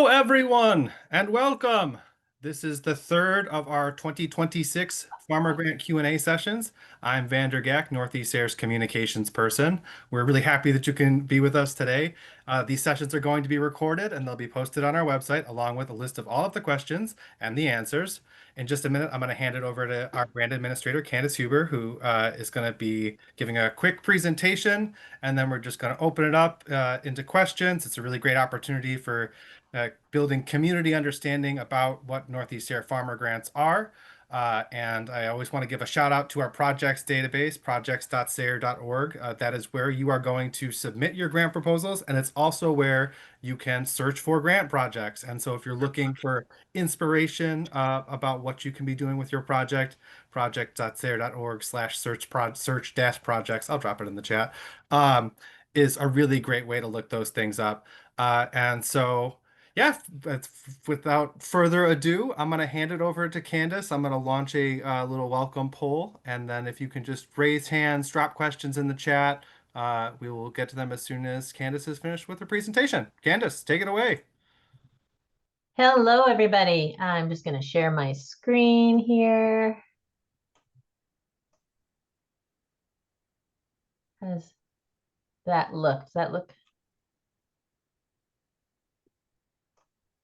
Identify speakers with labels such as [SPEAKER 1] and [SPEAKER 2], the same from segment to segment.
[SPEAKER 1] Hello, everyone, and welcome. This is the third of our 2026 Farmer Grant Q&A sessions. I'm Vander Gack, Northeast SARE's communications person. We're really happy that you can be with us today. These sessions are going to be recorded and they'll be posted on our website along with a list of all of the questions and the answers. In just a minute, I'm going to hand it over to our Grant Administrator Candice Huber, who is going to be giving a quick presentation, and then we're just going to open it up into questions. It's a really great opportunity for building community understanding about what Northeast SARE Farmer Grants are. And I always want to give a shout out to our projects database, projects.sare.org. That is where you are going to submit your grant proposals, and it's also where you can search for grant projects. And so if you're looking for inspiration about what you can be doing with your project, project.sare.org/search dash projects, I'll drop it in the chat, is a really great way to look those things up. And so yeah, without further ado, I'm going to hand it over to Candice. I'm going to launch a little welcome poll, and then if you can just raise hands, drop questions in the chat, we will get to them as soon as Candice is finished with her presentation. Candice, take it away.
[SPEAKER 2] Hello, everybody. I'm just going to share my screen here. How does that look? Does that look?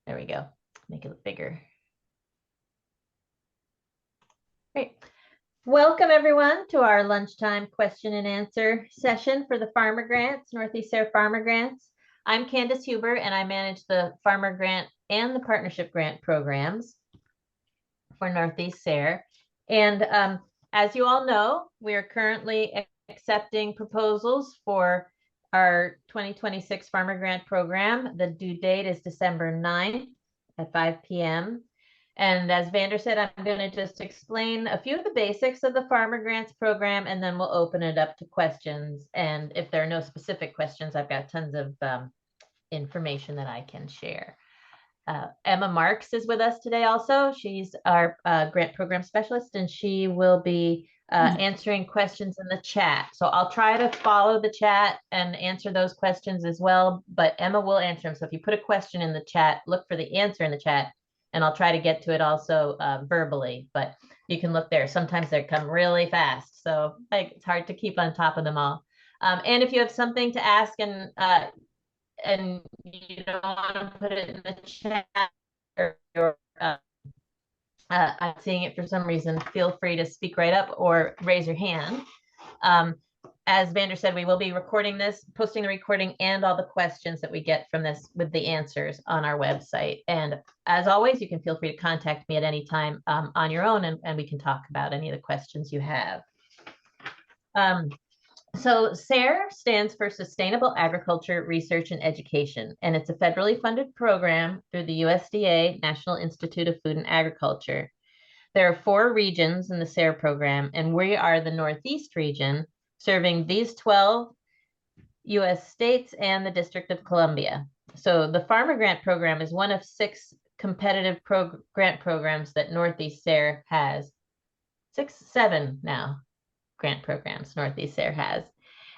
[SPEAKER 2] There we go. Make it bigger. Great. Welcome, everyone, to our lunchtime question and answer session for the Farmer Grants, Northeast SARE Farmer Grants. I'm Candice Huber, and I manage the Farmer Grant and the Partnership Grant programs for Northeast SARE. And as you all know, we are currently accepting proposals for our 2026 Farmer Grant program. The due date is December 9th at 5 p.m. And as Vander said, I'm going to just explain a few of the basics of the Farmer Grants program, and then we'll open it up to questions. And if there are no specific questions, I've got tons of information that I can share. Emma Marks is with us today also. She's our grant program specialist, and she will be answering questions in the chat. So I'll try to follow the chat and answer those questions as well, but Emma will answer them. So if you put a question in the chat, look for the answer in the chat, and I'll try to get to it also verbally, but you can look there. Sometimes they come really fast, so it's hard to keep on top of them all. And if you have something to ask and you don't want to put it in the chat, or I'm seeing it for some reason, feel free to speak right up or raise your hand. As Vander said, we will be recording this, posting the recording and all the questions that we get from this with the answers on our website. And as always, you can feel free to contact me at any time on your own, and we can talk about any of the questions you have. So SARE stands for Sustainable Agriculture Research and Education, and it's a federally funded program through the USDA, National Institute of Food and Agriculture. There are 4 regions in the SARE program, and we are the Northeast region, serving these 12 U.S. states and the District of Columbia. So the Farmer Grant program is one of 6 competitive grant programs that Northeast SARE has. 7 now. Grant programs Northeast SARE has.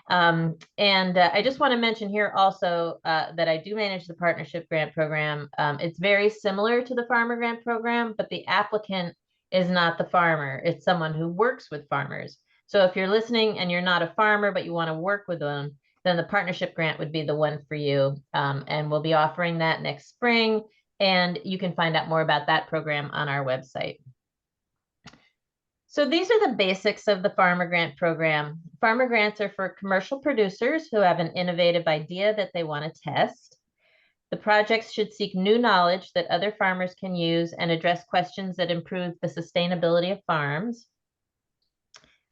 [SPEAKER 2] I just want to mention here also that I do manage the Partnership Grant program. It's very similar to the Farmer Grant program, but the applicant is not the farmer. It's someone who works with farmers. So if you're listening and you're not a farmer, but you want to work with them, then the Partnership Grant would be the one for you. And we'll be offering that next spring. And you can find out more about that program on our website. So these are the basics of the Farmer Grant program. Farmer Grants are for commercial producers who have an innovative idea that they want to test. The projects should seek new knowledge that other farmers can use and address questions that improve the sustainability of farms.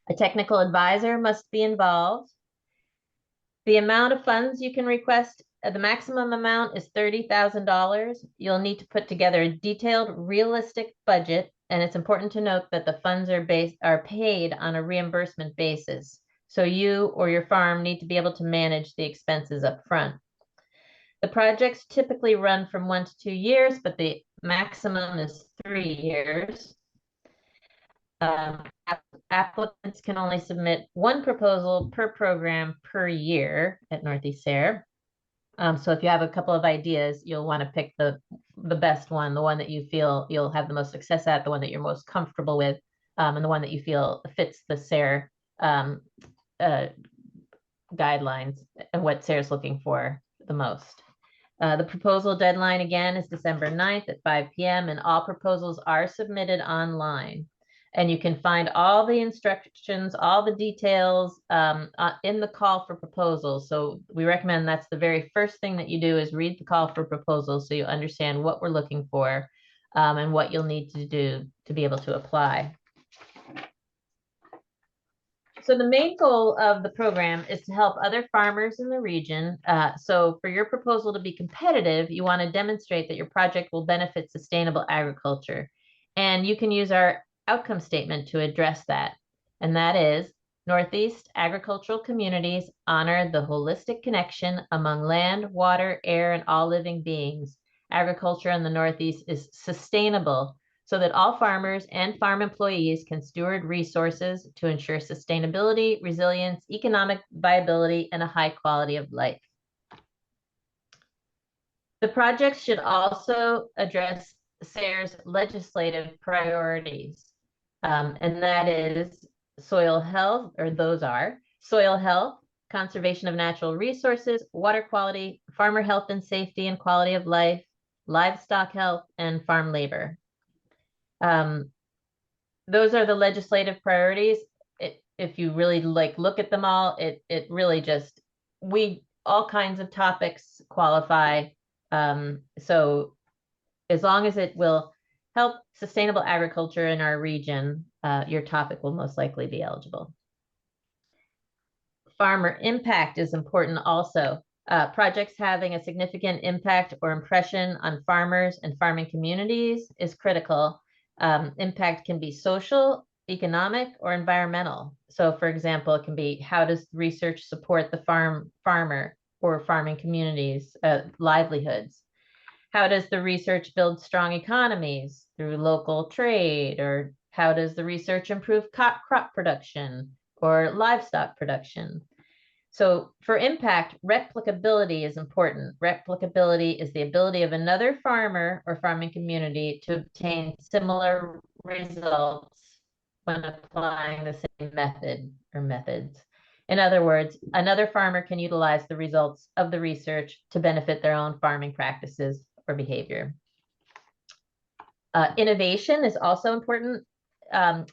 [SPEAKER 2] A technical advisor must be involved. The amount of funds you can request, the maximum amount is $30,000. You'll need to put together a detailed, realistic budget. And it's important to note that the funds are paid on a reimbursement basis. So you or your farm need to be able to manage the expenses up front. The projects typically run from 1 to 2 years, but the maximum is 3 years. Applicants can only submit 1 proposal per program per year at Northeast SARE. So if you have a couple of ideas, you'll want to pick the the best one, the one that you feel you'll have the most success at, the one that you're most comfortable with, and the one that you feel fits the SARE guidelines and what SARE is looking for the most. The proposal deadline again is December 9th at 5 p.m. and all proposals are submitted online. And you can find all the instructions, all the details in the call for proposals. So we recommend that's the very first thing that you do is read the call for proposals so you understand what we're looking for and what you'll need to do to be able to apply. So the main goal of the program is to help other farmers in the region. So for your proposal to be competitive, you want to demonstrate that your project will benefit sustainable agriculture. And you can use our outcome statement to address that. And that is, Northeast agricultural communities honor the holistic connection among land, water, air, and all living beings. Agriculture in the Northeast is sustainable, so that all farmers and farm employees can steward resources to ensure sustainability, resilience, economic viability, and a high quality of life. The project should also address SARE's legislative priorities, and that is soil health, or those are soil health, conservation of natural resources, water quality, farmer health and safety and quality of life, livestock health, and farm labor. Those are the legislative priorities. If you really look at them all, it really just, all kinds of topics qualify. So as long as it will help sustainable agriculture in our region, your topic will most likely be eligible. Farmer impact is important also. Projects having a significant impact or impression on farmers and farming communities is critical. Impact can be social, economic, or environmental. So for example, it can be, how does research support the farmer or farming communities' livelihoods? How does the research build strong economies through local trade? Or how does the research improve crop production or livestock production? So for impact, replicability is important. Replicability is the ability of another farmer or farming community to obtain similar results when applying the same method or methods. In other words, another farmer can utilize the results of the research to benefit their own farming practices or behavior. Innovation is also important.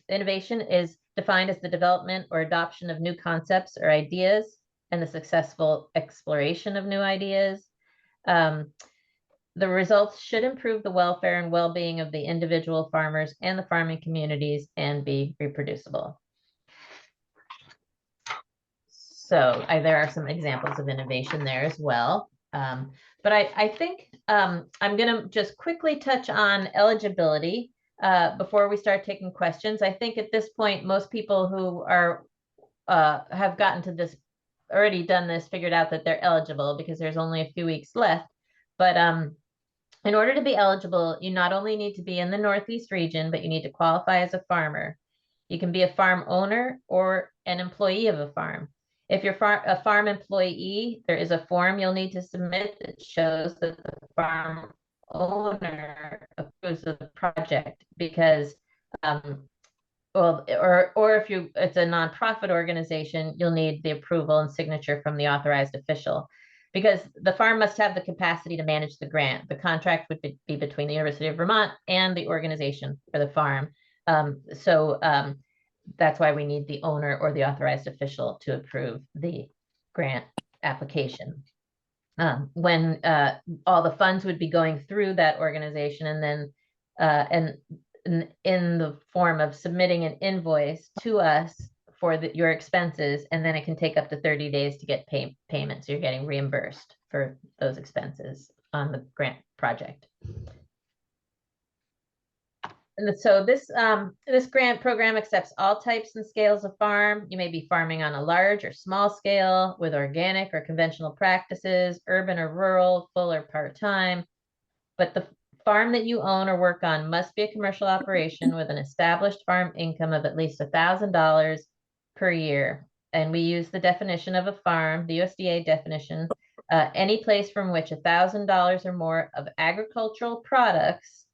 [SPEAKER 2] Innovation is defined as the development or adoption of new concepts or ideas and the successful exploration of new ideas. The results should improve the welfare and well-being of the individual farmers and the farming communities and be reproducible. So there are some examples of innovation there as well. But I think I'm going to just quickly touch on eligibility before we start taking questions. I think at this point, most people who are have gotten to this, already done this, figured out that they're eligible because there's only a few weeks left. But in order to be eligible, you not only need to be in the Northeast region, but you need to qualify as a farmer. You can be a farm owner or an employee of a farm. If you're a farm employee, there is a form you'll need to submit that shows that the farm owner approves of the project, because well, or if it's a nonprofit organization, you'll need the approval and signature from the authorized official, because the farm must have the capacity to manage the grant. The contract would be between the University of Vermont and the organization for the farm. That's why we need the owner or the authorized official to approve the grant application. When all the funds would be going through that organization, and then in the form of submitting an invoice to us for your expenses, and then it can take up to 30 days to get payment. So you're getting reimbursed for those expenses on the grant project. And so this grant program accepts all types and scales of farm. You may be farming on a large or small scale with organic or conventional practices, urban or rural, full or part-time. But the farm that you own or work on must be a commercial operation with an established farm income of at least $1,000 per year. And we use the definition of a farm, the USDA definition, any place from which $1,000 or more of agricultural products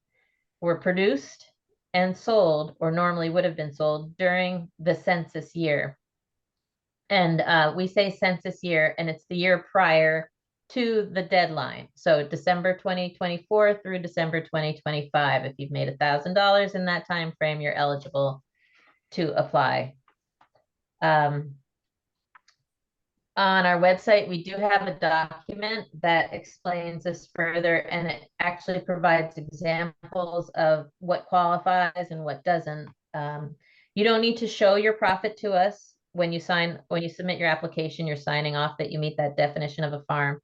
[SPEAKER 2] were produced and sold, or normally would have been sold during the census year. And we say census year, and it's the year prior to the deadline. So December 2024 through December 2025. If you've made $1,000 in that time frame, you're eligible to apply. On our website, we do have a document that explains this further, and it actually provides examples of what qualifies and what doesn't. You don't need to show your profit to us when you submit your application. You're signing off that you meet that definition of a farm.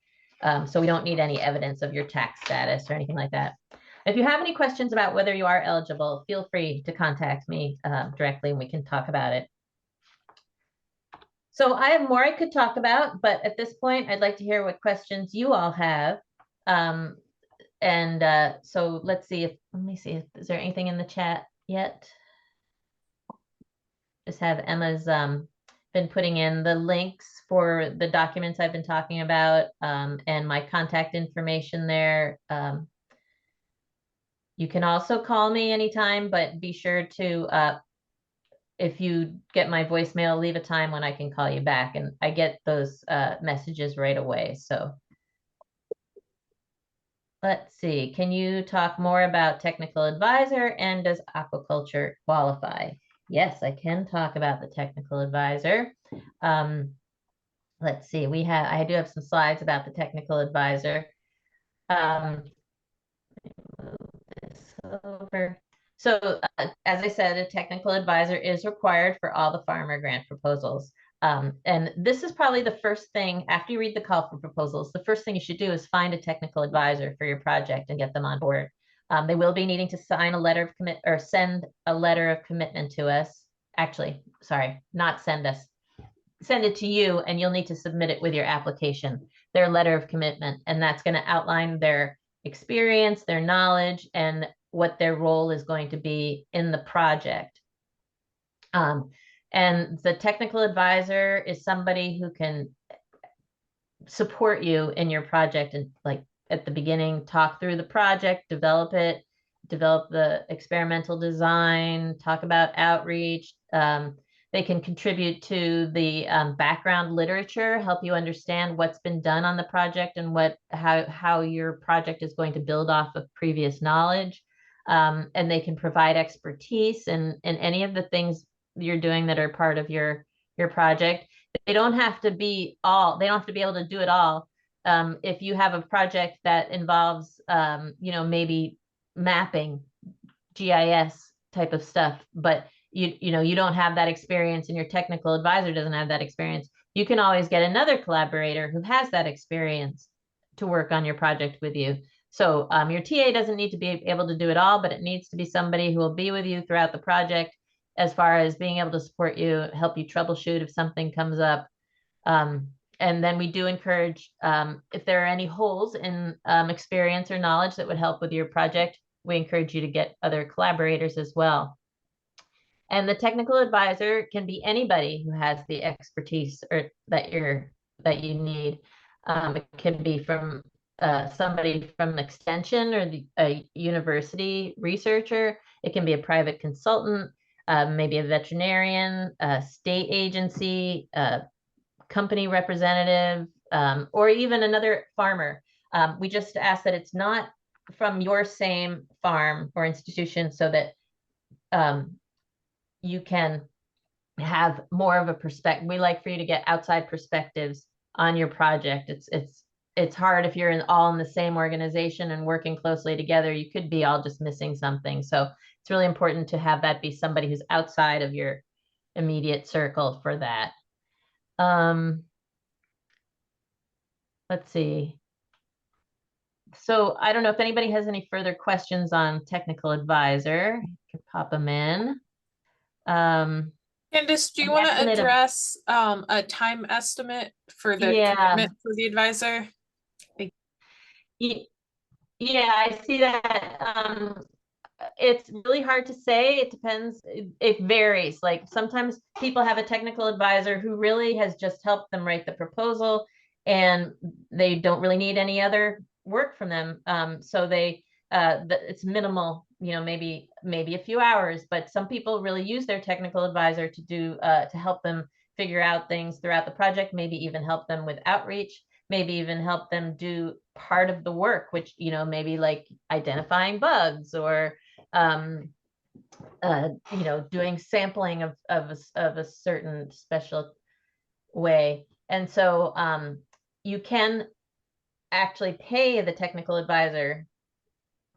[SPEAKER 2] So we don't need any evidence of your tax status or anything like that. If you have any questions about whether you are eligible, feel free to contact me directly and we can talk about it. So I have more I could talk about, but at this point, I'd like to hear what questions you all have. So let me see if is there anything in the chat yet? Just have Emma's been putting in the links for the documents I've been talking about, and my contact information there. You can also call me anytime, but be sure to if you get my voicemail, leave a time when I can call you back, and I get those messages right away. So let's see, can you talk more about technical advisor and does aquaculture qualify? Yes, I can talk about the technical advisor. Let's see, I do have some slides about the technical advisor. Move this over. So as I said, a technical advisor is required for all the farmer grant proposals. And this is probably the first thing, after you read the call for proposals, the first thing you should do is find a technical advisor for your project and get them on board. They will be needing to sign a letter of commit or send a letter of commitment to us. Actually, sorry, not send us. Send it to you, and you'll need to submit it with your application, their letter of commitment. And that's going to outline their experience, their knowledge, and what their role is going to be in the project. And the technical advisor is somebody who can support you in your project and, like, at the beginning, talk through the project, develop the experimental design, talk about outreach. They can contribute to the background literature, help you understand what's been done on the project and how your project is going to build off of previous knowledge. And they can provide expertise in any of the things you're doing that are part of your project. They don't have to be able to do it all. If you have a project that involves, maybe mapping, GIS type of stuff, but you don't have that experience and your technical advisor doesn't have that experience, you can always get another collaborator who has that experience to work on your project with you. So your TA doesn't need to be able to do it all, but it needs to be somebody who will be with you throughout the project as far as being able to support you, help you troubleshoot if something comes up. And then we do encourage, if there are any holes in experience or knowledge that would help with your project, we encourage you to get other collaborators as well. And the technical advisor can be anybody who has the expertise or that you need. It can be from somebody from extension or a university researcher. It can be a private consultant, maybe a veterinarian, a state agency, a company representative, or even another farmer. We just ask that it's not from your same farm or institution, so that you can have more of a perspective. We like for you to get outside perspectives on your project. It's hard if you're all in the same organization and working closely together. You could be all just missing something. So it's really important to have that be somebody who's outside of your immediate circle for that. Let's see. So I don't know if anybody has any further questions on technical advisor. You can pop them in.
[SPEAKER 3] Candice, do you want to address a time estimate for the commitment for the advisor?
[SPEAKER 2] Yeah, I see that. It's really hard to say. It depends. It varies. Like sometimes people have a technical advisor who really has just helped them write the proposal and they don't really need any other work from them. So it's minimal, maybe a few hours, but some people really use their technical advisor to help them figure out things throughout the project, maybe even help them with outreach, maybe even help them do part of the work, which, maybe like identifying bugs or, doing sampling of a certain special way. And so you can actually pay the technical advisor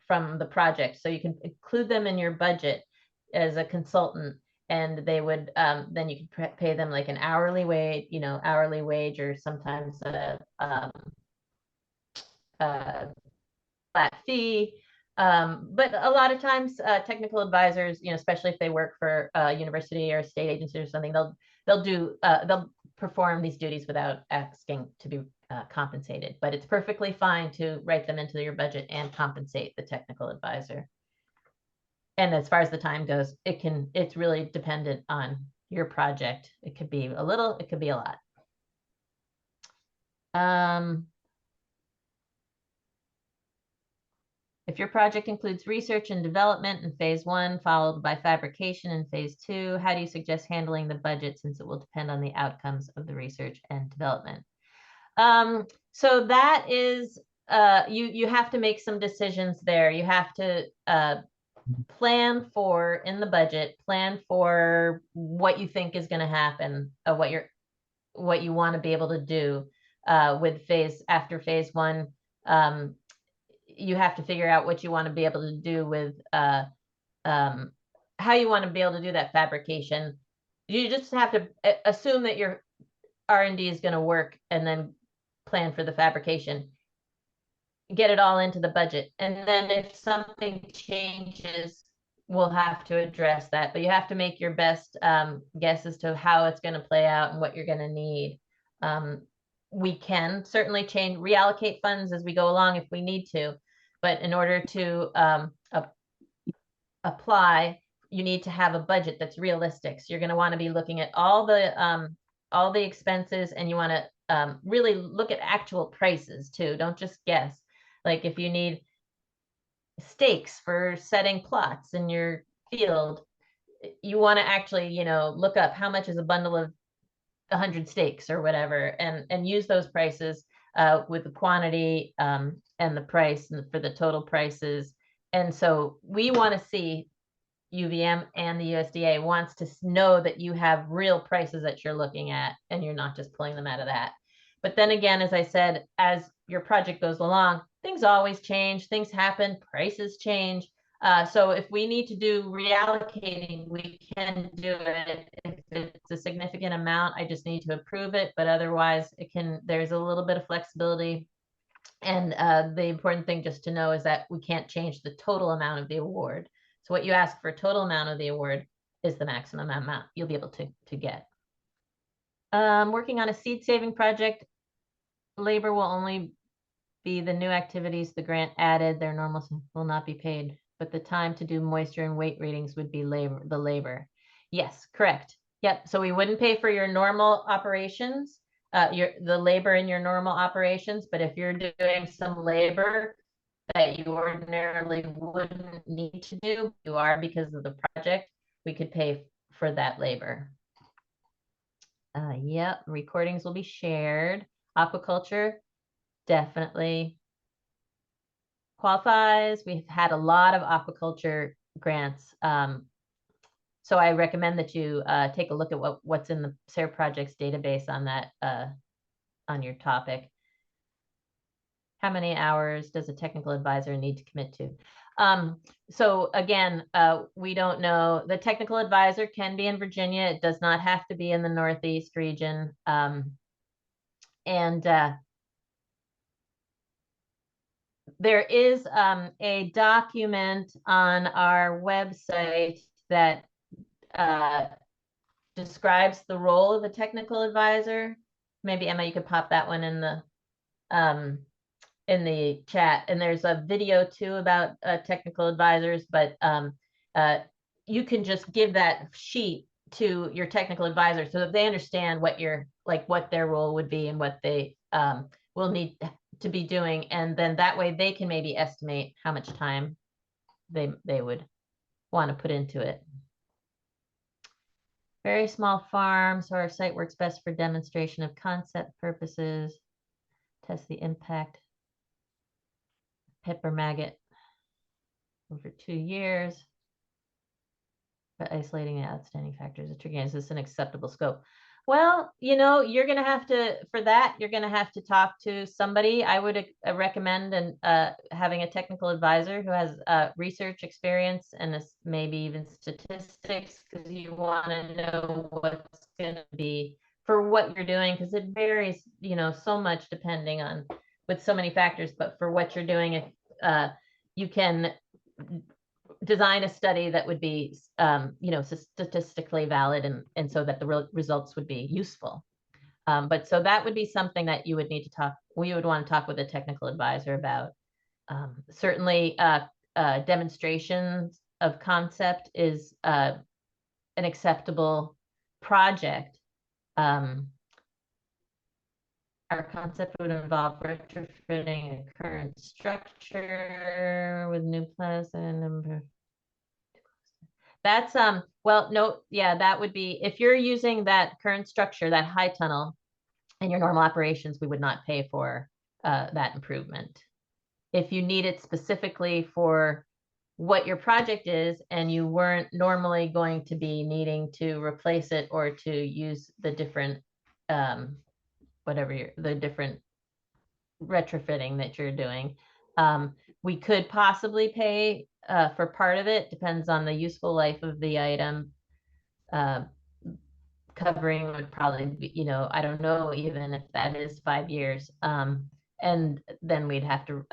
[SPEAKER 2] from the project. So you can include them in your budget as a consultant, and they would then you can pay them like an hourly wage, or sometimes a flat fee. But a lot of times technical advisors, especially if they work for a university or a state agency or something, they'll perform these duties without asking to be compensated. But it's perfectly fine to write them into your budget and compensate the technical advisor. And as far as the time goes, it's really dependent on your project. It could be a little, it could be a lot. If your project includes research and development in phase 1, followed by fabrication in phase 2, how do you suggest handling the budget, since it will depend on the outcomes of the research and development? So that is, you have to make some decisions there. You have to plan for, in the budget, plan for what you think is going to happen, what you want to be able to do with after phase 1. You have to figure out what you want to be able to do with how you want to be able to do that fabrication. You just have to assume that your R&D is going to work, and then plan for the fabrication. Get it all into the budget, and then if something changes, we'll have to address that. But you have to make your best guess as to how it's going to play out and what you're going to need. We can certainly reallocate funds as we go along if we need to, but in order to apply, you need to have a budget that's realistic. So you're going to want to be looking at all the expenses, and you want to really look at actual prices too. Don't just guess. Like if you need stakes for setting plots in your field, you want to actually, look up how much is a bundle of 100 stakes or whatever, and use those prices with the quantity and the price for the total prices. And so we want to see, UVM and the USDA wants to know that you have real prices that you're looking at, and you're not just pulling them out of that. But then again, as I said, as your project goes along, things always change, things happen, prices change. So if we need to do reallocating, we can do it. If it's a significant amount, I just need to approve it, but otherwise there's a little bit of flexibility. And the important thing just to know is that we can't change the total amount of the award. So what you ask for total amount of the award is the maximum amount you'll be able to get. Working on a seed saving project, labor will only be the new activities the grant added. Their normal will not be paid, but the time to do moisture and weight readings would be the labor. Yes, correct. Yep. So we wouldn't pay for your normal operations, the labor in your normal operations, but if you're doing some labor that you ordinarily wouldn't need to do, you are because of the project, we could pay for that labor. Yep, recordings will be shared. Aquaculture definitely qualifies. We've had a lot of aquaculture grants. So I recommend that you take a look at what's in the SARE projects database on that, on your topic. How many hours does a technical advisor need to commit to? So again, we don't know. The technical advisor can be in Virginia. It does not have to be in the Northeast region. There is a document on our website that describes the role of a technical advisor. Maybe Emma, you could pop that one in the chat. And there's a video too about technical advisors, but you can just give that sheet to your technical advisor so that they understand what their role would be and what they will need to be doing, and then that way they can maybe estimate how much time they would want to put into it. Very small farm, so our site works best for demonstration of concept purposes. Test the impact pepper maggot over 2 years. But isolating the outstanding factors is tricky. Is this an acceptable scope? Well, you know, you're going to have to, for that, you're going to have to talk to somebody. I would recommend having a technical advisor who has research experience and maybe even statistics, because you want to know what's going to be for what you're doing, because it varies, you know, so much depending on, with so many factors. But for what you're doing, if you can design a study that would be, you know, statistically valid, and so that the results would be useful. But so that would be something that you would need to talk, we would want to talk with a technical advisor about. Certainly, demonstrations of concept is an acceptable project. Our concept would involve retrofitting a current structure with new plaza and that's well, no, yeah, that would be, if you're using that current structure, that high tunnel in your normal operations, we would not pay for that improvement. If you need it specifically for what your project is and you weren't normally going to be needing to replace it or to use the different the different retrofitting that you're doing, we could possibly pay for part of it. Depends on the useful life of the item. Covering would probably be, you know, I don't know even if that is 5 years. And then we'd have to,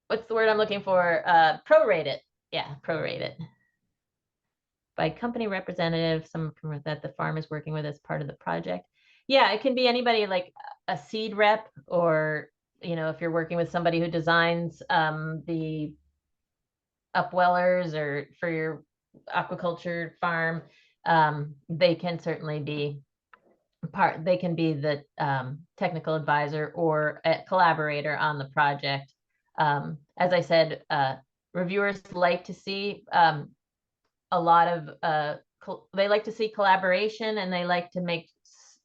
[SPEAKER 2] what's the word I'm looking for? Prorate it. Yeah, prorate it. By company representative, someone that the farm is working with as part of the project. Yeah, it can be anybody, like a seed rep, or, you know, if you're working with somebody who designs the upwellers or for your aquaculture farm, they can certainly be they can be the technical advisor or a collaborator on the project. As I said, reviewers like to see a lot of they like to see collaboration, and they like to make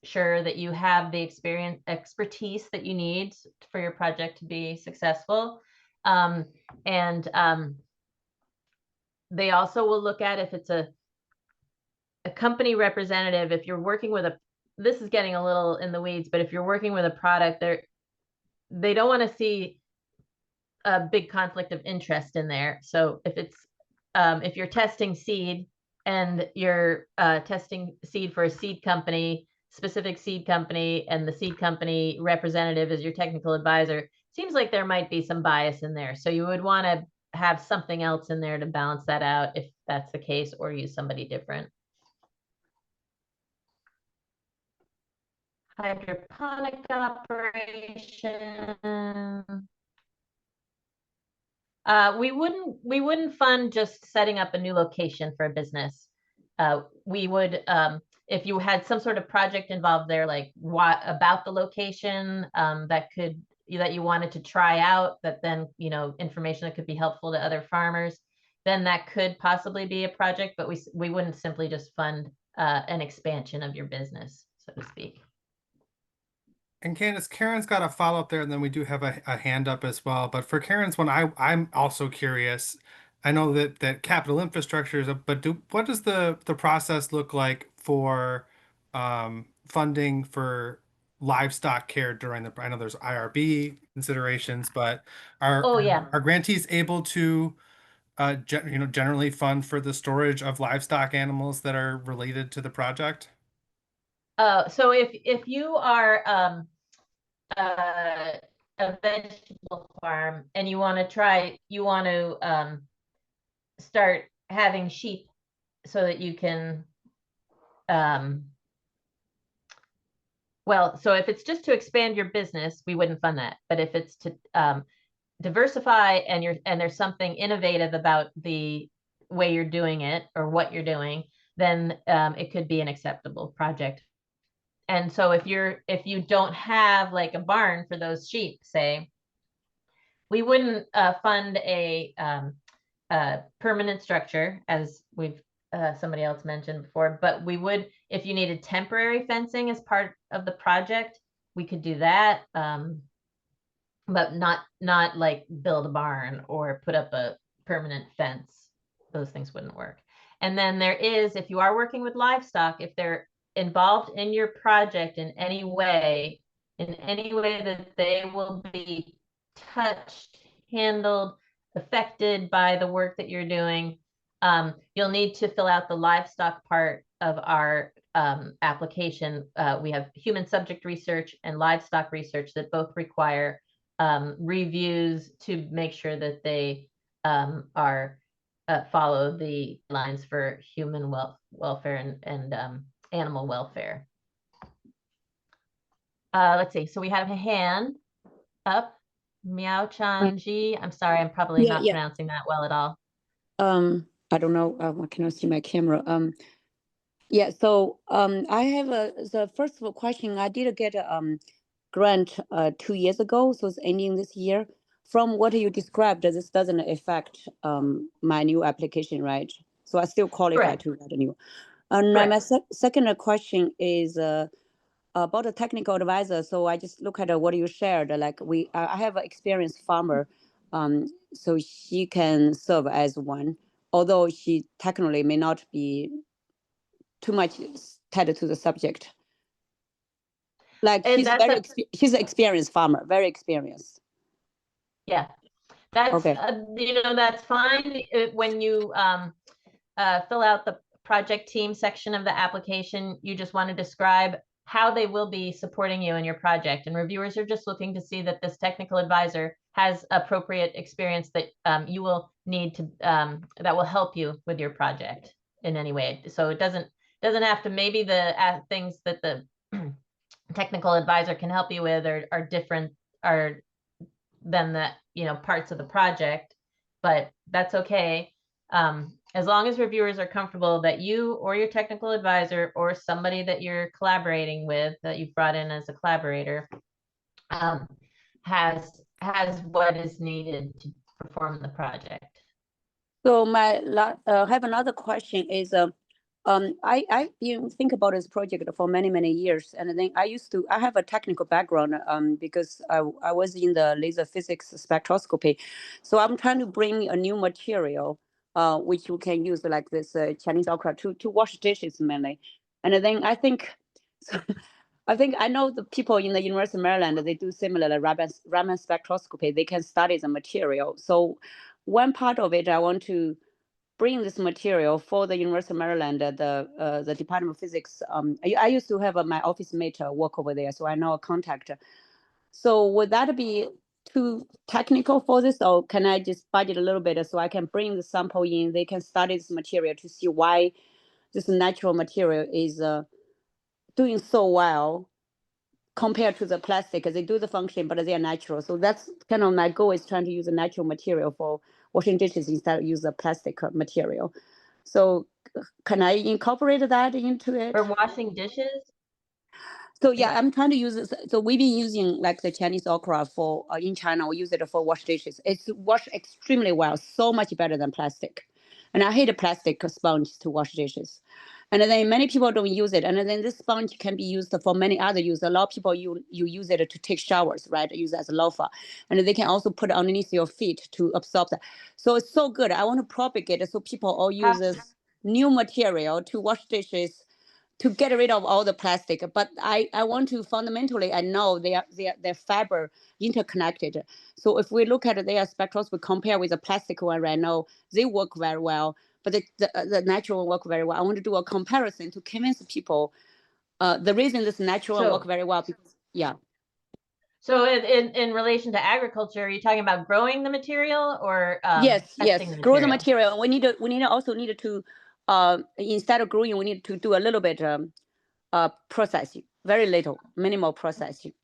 [SPEAKER 2] sure that you have the expertise that you need for your project to be successful. They also will look at if it's a company representative. If you're working with this is getting a little in the weeds, but if you're working with a product, they don't want to see a big conflict of interest in there. So if it's if you're testing seed and you're testing seed for a seed company, specific seed company, and the seed company representative is your technical advisor, seems like there might be some bias in there. So you would want to have something else in there to balance that out if that's the case, or use somebody different. Hydroponic operation. We wouldn't fund just setting up a new location for a business. We would, if you had some sort of project involved there, like what about the location that you wanted to try out, that then, you know, information that could be helpful to other farmers, then that could possibly be a project. But we wouldn't simply just fund an expansion of your business, so to speak.
[SPEAKER 1] And Candice, Karen's got a follow-up there, and then we do have a hand up as well. But for Karen's one, I'm also curious. I know that capital infrastructure is but what does the process look like for funding for livestock care during I know there's IRB considerations, but
[SPEAKER 2] Oh, yeah.
[SPEAKER 1] are grantees able to generally fund for the storage of livestock animals that are related to the project?
[SPEAKER 2] So if you are a vegetable farm and you want to start having sheep so that you can well, so if it's just to expand your business, we wouldn't fund that. But if it's to diversify and there's something innovative about the way you're doing it or what you're doing, then it could be an acceptable project. And so if you don't have like a barn for those sheep, say, we wouldn't fund a permanent structure, as we've somebody else mentioned before, but we would, if you needed temporary fencing as part of the project, we could do that, but not like build a barn or put up a permanent fence. Those things wouldn't work. And then there is, if you are working with livestock, if they're involved in your project in any way that they will be touched, handled, affected by the work that you're doing, you'll need to fill out the livestock part of our application. We have human subject research and livestock research that both require reviews to make sure that they are follow the lines for human welfare and animal welfare. Let's see. So we have a hand up. Meow Chanji. I'm sorry, I'm probably not pronouncing that well at all.
[SPEAKER 4] I don't know. I cannot see my camera. Yeah. So I have the first of all question. I did get a grant 2 years ago, so it's ending this year. From what you described, this doesn't affect my new application, right? So I still qualify to get a new. And my second question is about a technical advisor. So I just look at what you shared. Like I have an experienced farmer, so she can serve as one, although she technically may not be too much tied to the subject. Like she's an experienced farmer, very experienced.
[SPEAKER 2] Yeah, that's
[SPEAKER 4] okay.
[SPEAKER 2] That's fine. When you fill out the project team section of the application, you just want to describe how they will be supporting you in your project. And reviewers are just looking to see that this technical advisor has appropriate experience that you will need to that will help you with your project in any way. So it doesn't have to, maybe the things that the technical advisor can help you with are different than the parts of the project, but that's okay. As long as reviewers are comfortable that you or your technical advisor or somebody that you're collaborating with, that you've brought in as a collaborator, has what is needed to perform the project.
[SPEAKER 4] So I have another question is, I think about this project for many years, and then I have a technical background because I was in the laser physics spectroscopy, so I'm trying to bring a new material which you can use like this Chinese okra to wash dishes mainly, and then I think I know the people in the University of Maryland, they do similar Raman spectroscopy. They can study the material. So one part of it, I want to bring this material for the University of Maryland, the Department of Physics. I used to have my office mate work over there, so I know a contact. So would that be too technical for this, or can I just budget a little bit so I can bring the sample in? They can study this material to see why this natural material is doing so well compared to the plastic. They do the function, but they are natural. So that's kind of my goal, is trying to use a natural material for washing dishes instead of use a plastic material. So can I incorporate that into it?
[SPEAKER 2] For washing dishes?
[SPEAKER 4] So yeah, I'm trying to use this. So we've been using like the Chinese okra for in China. We use it for wash dishes. It's washed extremely well, so much better than plastic. And I hate a plastic sponge to wash dishes. And then many people don't use it. And then this sponge can be used for many other uses. A lot of people you use it to take showers, right? Use it as a loofah. And they can also put it underneath your feet to absorb that. So it's so good. I want to propagate it so people all use this new material to wash dishes, to get rid of all the plastic. But I want to fundamentally, I know they're fiber interconnected. So if we look at their spectroscopy, compare with the plastic one right now, they work very well, but the natural one work very well. I want to do a comparison to convince people the reason this natural one work very well, because, yeah.
[SPEAKER 2] So in relation to agriculture, are you talking about growing the material or
[SPEAKER 4] yes, grow the
[SPEAKER 2] material?
[SPEAKER 4] We need to instead of growing, we need to do a little bit processing, very little, minimal processing.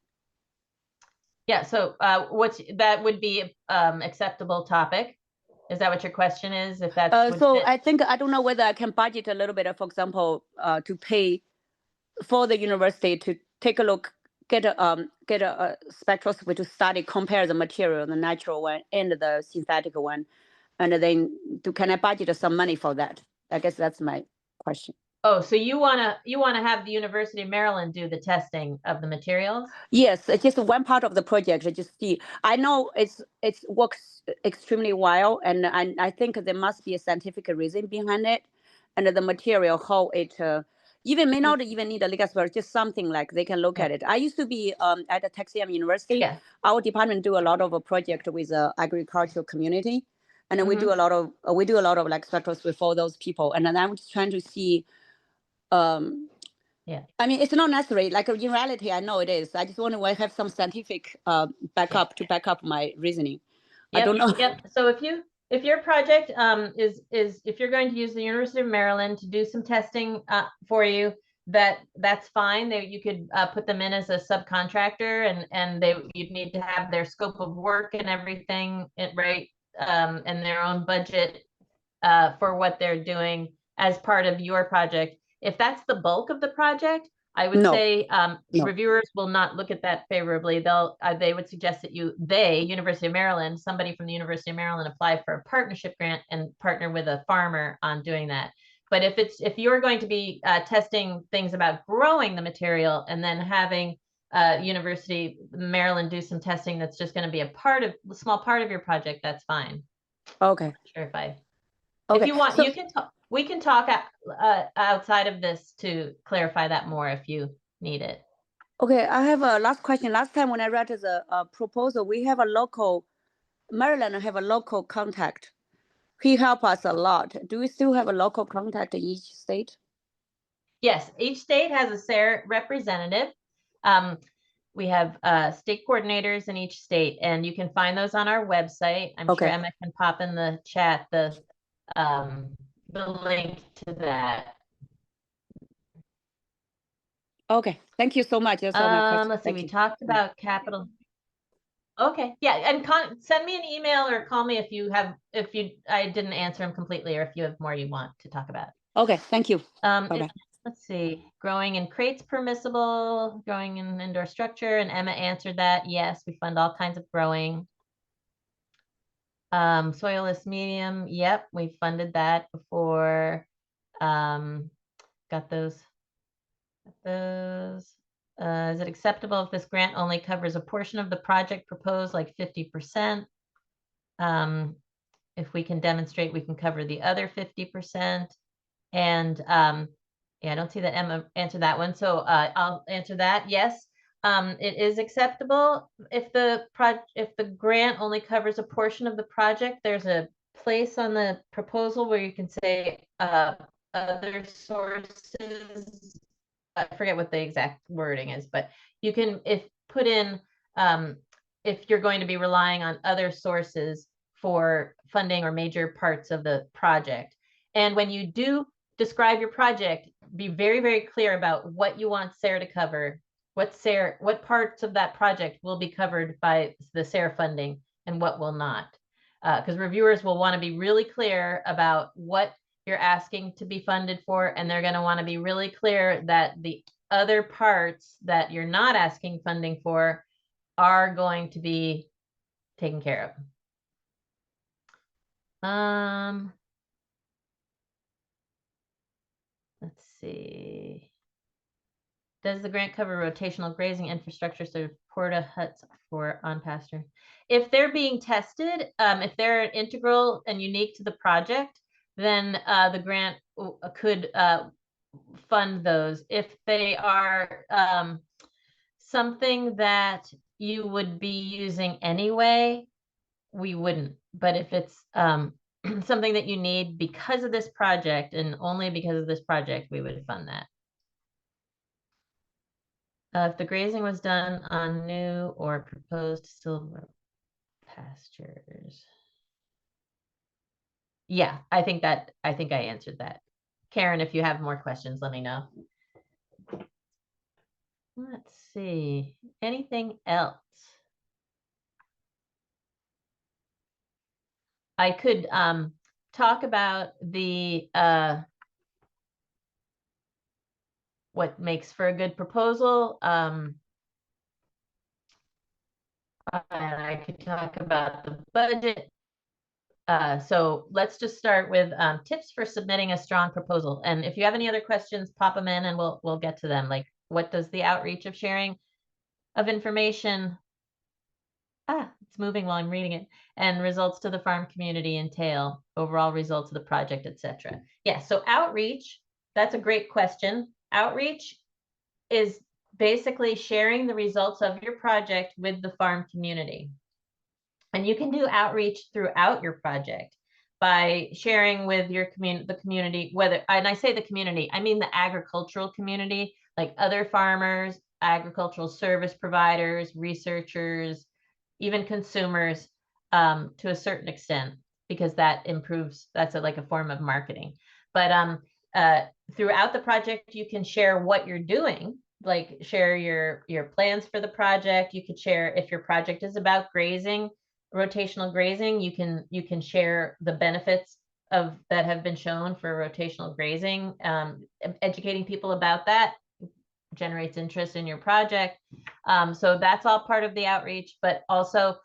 [SPEAKER 2] Yeah. So that would be acceptable topic. Is that what your question is? If that's
[SPEAKER 4] so I think, I don't know whether I can budget a little bit, for example, to pay for the university to take a look, get a spectroscopy to study, compare the material, the natural one and the synthetic one, and then can I budget some money for that? I guess that's my question.
[SPEAKER 2] Oh, so you wanna have the University of Maryland do the testing of the materials?
[SPEAKER 4] Yes, it's just one part of the project. I just see. I know it's works extremely well, and I think there must be a scientific reason behind it, and the material how it even may not even need a legal expert, just something like they can look at it. I used to be at the Texas University.
[SPEAKER 2] Yeah.
[SPEAKER 4] Our department do a lot of a project with the agricultural community, and then we do a lot of like spectroscopy for those people, and then I'm just trying to see.
[SPEAKER 2] Yeah.
[SPEAKER 4] I mean, it's not necessary. Like in reality, I know it is. I just want to have some scientific backup to back up my reasoning.
[SPEAKER 2] Yep,
[SPEAKER 4] I don't know.
[SPEAKER 2] Yep. So if your project is if you're going to use the University of Maryland to do some testing for you, that's fine. You could put them in as a subcontractor, and you'd need to have their scope of work and everything right, and their own budget for what they're doing as part of your project. If that's the bulk of the project, I would say reviewers will not look at that favorably. They would suggest that University of Maryland, somebody from the University of Maryland, apply for a partnership grant and partner with a farmer on doing that. But if you're going to be testing things about growing the material and then having University of Maryland do some testing that's just going to be a small part of your project, that's fine.
[SPEAKER 4] Okay.
[SPEAKER 2] Sure, if
[SPEAKER 4] Okay.
[SPEAKER 2] you want, you can talk. We can talk outside of this to clarify that more if you need it.
[SPEAKER 4] Okay, I have a last question. Last time when I read the proposal, we have Maryland have a local contact. He helped us a lot. Do we still have a local contact in each state?
[SPEAKER 2] Yes, each state has a SARE representative. We have state coordinators in each state, and you can find those on our website. I'm sure Emma can pop in the chat the link to that.
[SPEAKER 4] Okay, thank you so much. That's all my questions.
[SPEAKER 2] Let's see, we talked about capital. Okay, yeah, and send me an email or call me if I didn't answer them completely, or if you have more you want to talk about.
[SPEAKER 4] Okay, thank you. Bye-bye.
[SPEAKER 2] Let's see, growing in crates permissible, growing in indoor structure, and Emma answered that. Yes, we fund all kinds of growing. Soilless medium, yep, we funded that before. Got those. Is it acceptable if this grant only covers a portion of the project proposed, like 50%? If we can demonstrate we can cover the other 50%. And yeah, I don't see that Emma answered that one, so I'll answer that. Yes, it is acceptable if the grant only covers a portion of the project. There's a place on the proposal where you can say other sources. I forget what the exact wording is, but you can put in if you're going to be relying on other sources for funding or major parts of the project. And when you do describe your project, be very, very clear about what you want SARE to cover, what parts of that project will be covered by the SARE funding and what will not. Because reviewers will want to be really clear about what you're asking to be funded for, and they're going to want to be really clear that the other parts that you're not asking funding for are going to be taken care of. Let's see. Does the grant cover rotational grazing infrastructure, so porta huts for on pasture? If they're being tested, if they're integral and unique to the project, then the grant could fund those. If they are something that you would be using anyway, we wouldn't. But if it's something that you need because of this project and only because of this project, we would fund that. If the grazing was done on new or proposed silver pastures. Yeah, I think I answered that. Karen, if you have more questions, let me know. Let's see, anything else? I could talk about the what makes for a good proposal. And I could talk about the budget. So let's just start with tips for submitting a strong proposal. And if you have any other questions, pop them in and we'll get to them. Like, what does the outreach of sharing of information, it's moving while I'm reading it, and results to the farm community entail, overall results of the project, etc. Yeah, so outreach, that's a great question. Outreach is basically sharing the results of your project with the farm community. And you can do outreach throughout your project by sharing with your the community, whether, and I say the community, I mean the agricultural community, like other farmers, agricultural service providers, researchers, even consumers, to a certain extent, because that improves, that's like a form of marketing. But throughout the project, you can share what you're doing, like share your plans for the project. You could share, if your project is about grazing, rotational grazing, you can share the benefits of that have been shown for rotational grazing. Educating people about that generates interest in your project. So that's all part of the outreach, but also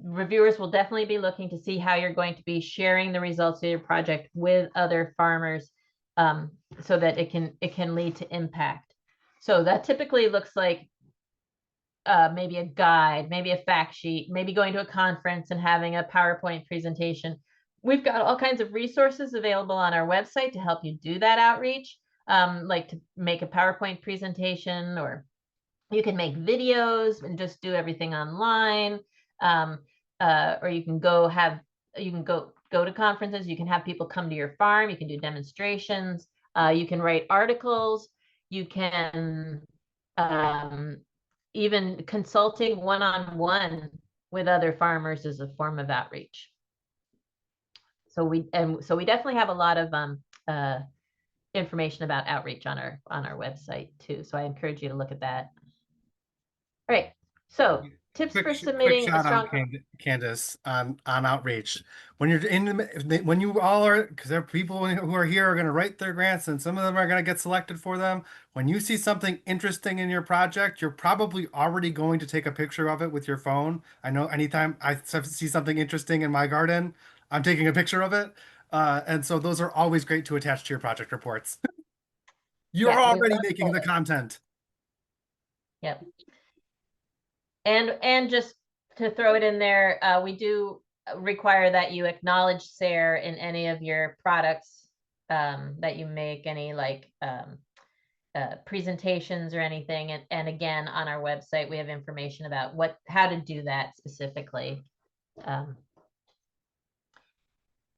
[SPEAKER 2] reviewers will definitely be looking to see how you're going to be sharing the results of your project with other farmers, so that it can lead to impact. So that typically looks like maybe a guide, maybe a fact sheet, maybe going to a conference and having a PowerPoint presentation. We've got all kinds of resources available on our website to help you do that outreach, like to make a PowerPoint presentation, or you can make videos and just do everything online. Or you can go to conferences, you can have people come to your farm, you can do demonstrations, you can write articles, you can even consulting one-on-one with other farmers is a form of outreach. So we definitely have a lot of information about outreach on our website too. So I encourage you to look at that. All right. So tips for submitting a strong.
[SPEAKER 1] Candice, on outreach. When you're when you all are, because there are people who are here are going to write their grants, and some of them are going to get selected for them. When you see something interesting in your project, you're probably already going to take a picture of it with your phone. I know anytime I see something interesting in my garden, I'm taking a picture of it. And so those are always great to attach to your project reports. You're already making the content.
[SPEAKER 2] Yep. And just to throw it in there, we do require that you acknowledge SARE in any of your products that you make, any like presentations or anything. And again, on our website, we have information about how to do that specifically.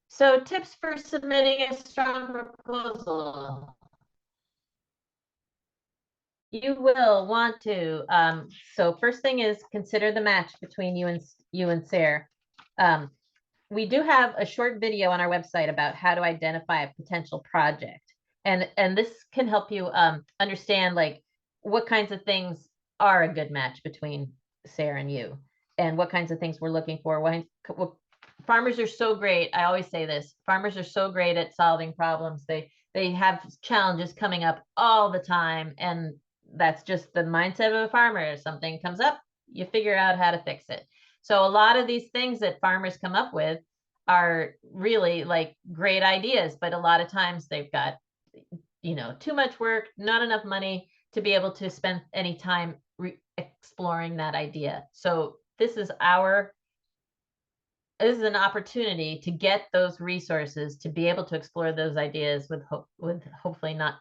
[SPEAKER 2] So tips for submitting a strong proposal. You will want to. So first thing is consider the match between you and SARE. We do have a short video on our website about how to identify a potential project. And this can help you understand like what kinds of things are a good match between SARE and you, and what kinds of things we're looking for. Farmers are so great. I always say this, farmers are so great at solving problems. They have challenges coming up all the time, and that's just the mindset of a farmer. If something comes up, you figure out how to fix it. So a lot of these things that farmers come up with are really like great ideas, but a lot of times they've got, too much work, not enough money to be able to spend any time exploring that idea. So this is an opportunity to get those resources to be able to explore those ideas with hopefully not,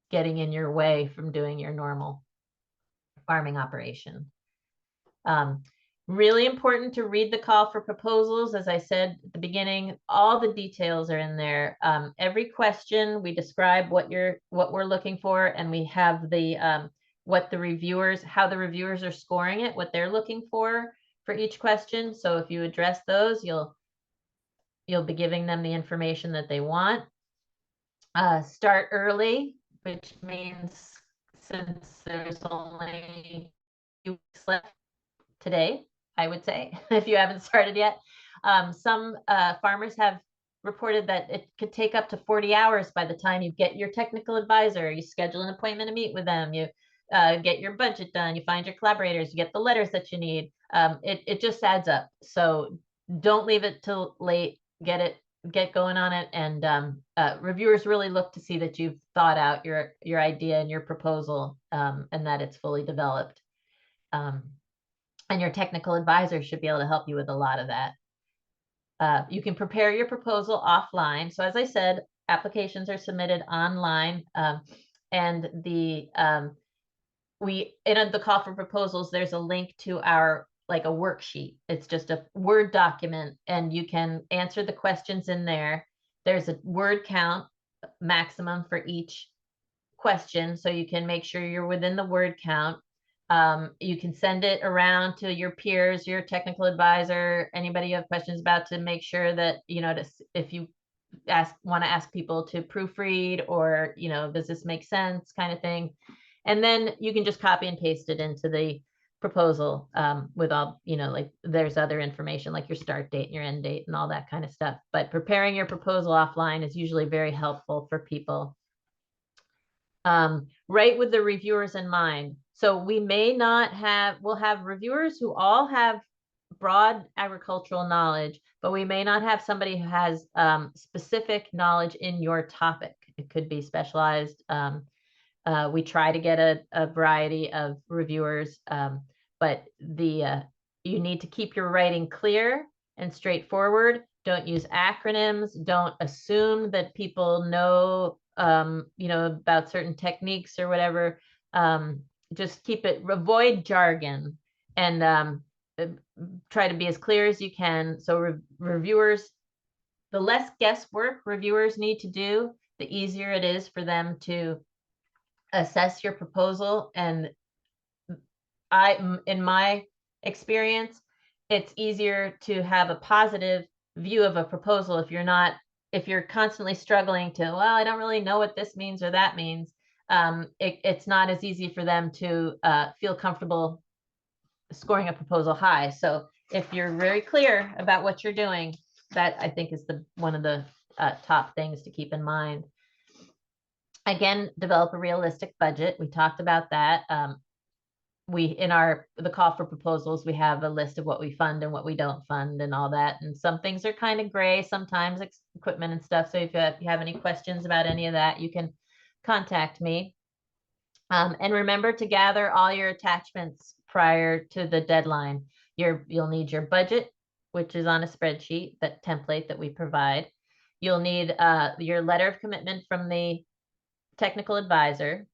[SPEAKER 2] getting in your way from doing your normal farming operation. Really important to read the call for proposals. As I said at the beginning, all the details are in there. Every question, we describe what we're looking for, and we have the how the reviewers are scoring it, what they're looking for each question. So if you address those, you'll be giving them the information that they want. Start early, which means since there's only a few weeks left today, I would say, if you haven't started yet. Some farmers have reported that it could take up to 40 hours by the time you get your technical advisor, you schedule an appointment to meet with them, you get your budget done, you find your collaborators, you get the letters that you need. It just adds up. So don't leave it till late. Get going on it. And reviewers really look to see that you've thought out your idea and your proposal, and that it's fully developed. And your technical advisor should be able to help you with a lot of that. You can prepare your proposal offline. So as I said, applications are submitted online, and in the call for proposals, there's a link to our, like a worksheet. It's just a Word document, and you can answer the questions in there. There's a word count maximum for each question, so you can make sure you're within the word count. You can send it around to your peers, your technical advisor, anybody you have questions about, to make sure that, if you want to ask people to proofread, or, does this make sense, kind of thing. And then you can just copy and paste it into the proposal, with all, like there's other information like your start date and your end date and all that kind of stuff. But preparing your proposal offline is usually very helpful for people. Right with the reviewers in mind. So we may not we'll have reviewers who all have broad agricultural knowledge, but we may not have somebody who has specific knowledge in your topic. It could be specialized. We try to get a variety of reviewers, but you need to keep your writing clear and straightforward. Don't use acronyms. Don't assume that people know about certain techniques or whatever. Just avoid jargon, and try to be as clear as you can. So reviewers, the less guesswork reviewers need to do, the easier it is for them to assess your proposal. And in my experience, it's easier to have a positive view of a proposal if you're constantly struggling to, well, I don't really know what this means or that means. It's not as easy for them to feel comfortable scoring a proposal high. So if you're very clear about what you're doing, that I think is one of the top things to keep in mind. Again, develop a realistic budget. We talked about that. The call for proposals, we have a list of what we fund and what we don't fund and all that. And some things are kind of gray sometimes, equipment and stuff. So if you have any questions about any of that, you can contact me. And remember to gather all your attachments prior to the deadline. You'll need your budget, which is on a spreadsheet, that template that we provide. You'll need your letter of commitment from the technical advisor.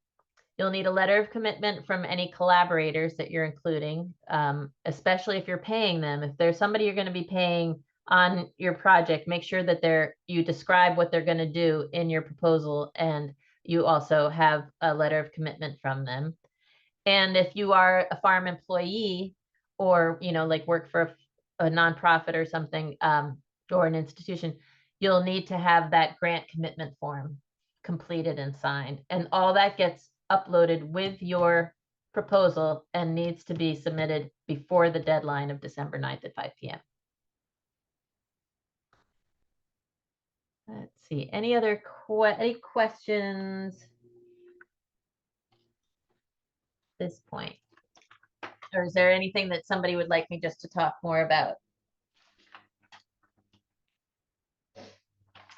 [SPEAKER 2] You'll need a letter of commitment from any collaborators that you're including, especially if you're paying them. If there's somebody you're going to be paying on your project, make sure that you describe what they're going to do in your proposal, and you also have a letter of commitment from them. And if you are a farm employee, or like work for a nonprofit or something, or an institution, you'll need to have that grant commitment form completed and signed, and all that gets uploaded with your proposal and needs to be submitted before the deadline of December 9th at 5 p.m. Let's see, any other any questions at this point? Or is there anything that somebody would like me just to talk more about?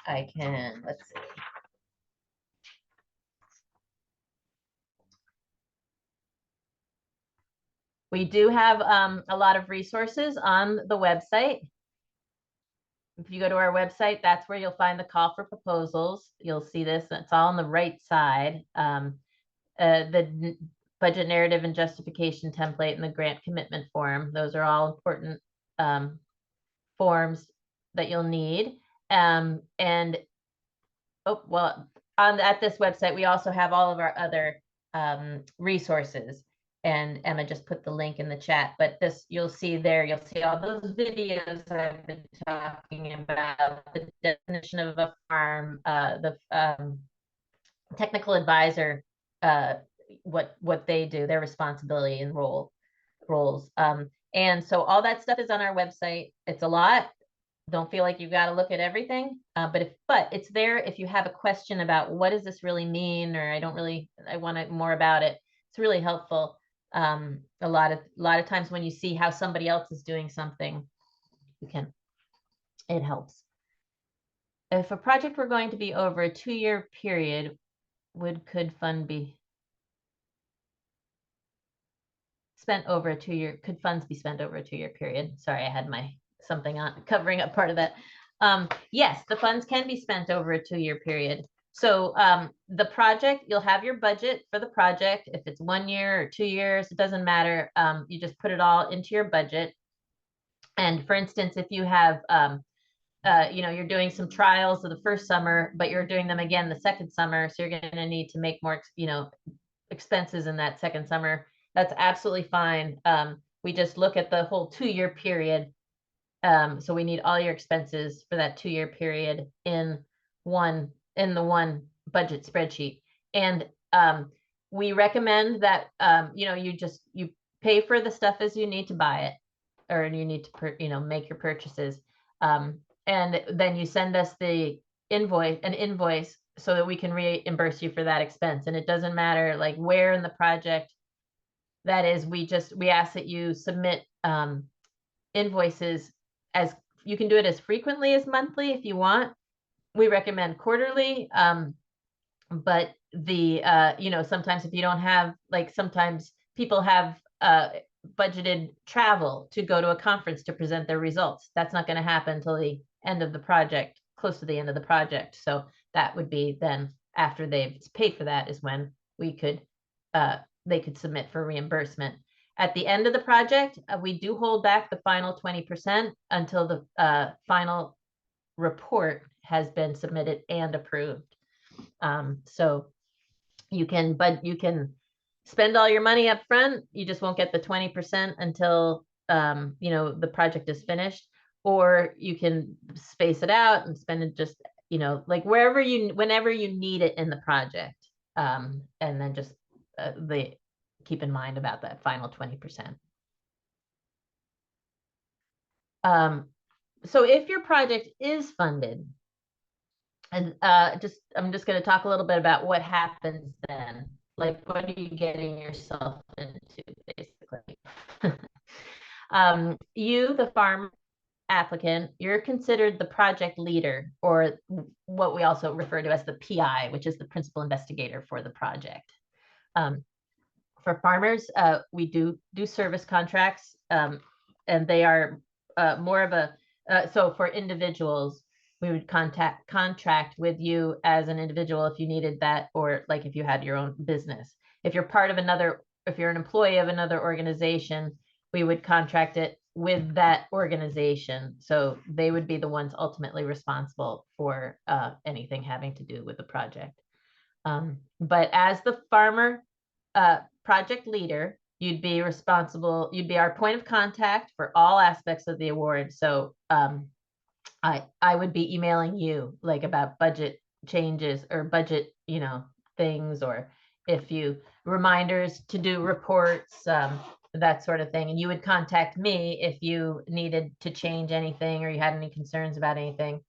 [SPEAKER 2] I can, let's see. We do have a lot of resources on the website. If you go to our website, that's where you'll find the call for proposals. You'll see this, it's all on the right side. The budget narrative and justification template and the grant commitment form. Those are all important forms that you'll need. At this website, we also have all of our other resources. And Emma just put the link in the chat, but you'll see all those videos I've been talking about, the definition of a farm, the technical advisor, what they do, their responsibility and roles. And so all that stuff is on our website. It's a lot. Don't feel like you've got to look at everything, but it's there if you have a question about what does this really mean, or I want to more about it. It's really helpful. A lot of times when you see how somebody else is doing something, it helps. If a project were going to be over a 2-year period, could funds be spent over a 2-year? Could funds be spent over a 2-year period? Sorry, I had my something on covering up part of that. Yes, the funds can be spent over a 2-year period. So the project, you'll have your budget for the project. If it's 1 year or 2 years, it doesn't matter. You just put it all into your budget. And for instance, if you have, you're doing some trials of the first summer, but you're doing them again the second summer, so you're going to need to make more, expenses in that second summer. That's absolutely fine. We just look at the whole 2-year period. So we need all your expenses for that 2-year period in the one budget spreadsheet. And we recommend that you pay for the stuff as you need to buy it, or you need to make your purchases. And then you send us an invoice so that we can reimburse you for that expense. And it doesn't matter like where in the project that is. We ask that you submit invoices as you can do it as frequently as monthly if you want. We recommend quarterly, but sometimes if you don't have, like, sometimes people have budgeted travel to go to a conference to present their results. That's not going to happen until the end of the project, close to the end of the project. So that would be then after they've paid for that is when they could submit for reimbursement. At the end of the project, we do hold back the final 20% until the final report has been submitted and approved. So you can spend all your money up front. You just won't get the 20% until the project is finished, or you can space it out and spend it just like whenever you need it in the project, and then just keep in mind about that final 20%. So if your project is funded, and I'm just going to talk a little bit about what happens then. Like, what are you getting yourself into, basically? You, the farm applicant, you're considered the project leader, or what we also refer to as the PI, which is the principal investigator for the project. For farmers, we do service contracts, and they are more of a, so for individuals, we would contract with you as an individual if you needed that, or like if you had your own business. If you're an employee of another organization, we would contract it with that organization. So they would be the ones ultimately responsible for anything having to do with the project. But as the farmer project leader, you'd be our point of contact for all aspects of the award. So I would be emailing you like about budget changes or budget, things, or if you reminders to do reports, that sort of thing. And you would contact me if you needed to change anything or you had any concerns about anything.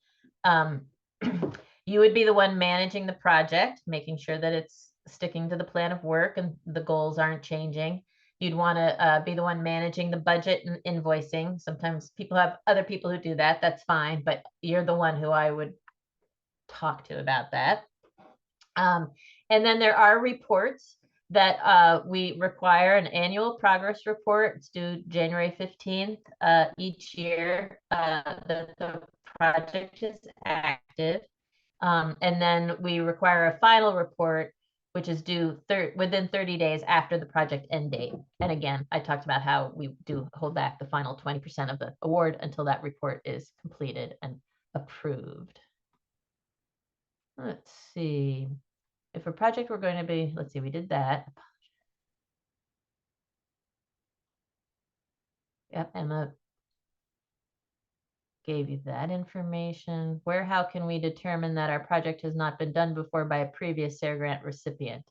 [SPEAKER 2] You would be the one managing the project, making sure that it's sticking to the plan of work and the goals aren't changing. You'd want to be the one managing the budget and invoicing. Sometimes people have other people who do that. That's fine, but you're the one who I would talk to about that. And then there are reports that we require an annual progress report. It's due January 15th each year. The project is active. And then we require a final report, which is due within 30 days after the project end date. And again, I talked about how we do hold back the final 20% of the award until that report is completed and approved. Let's see. If a project were going to be, let's see, we did that. Yep, Emma gave you that information. How can we determine that our project has not been done before by a previous SARE grant recipient?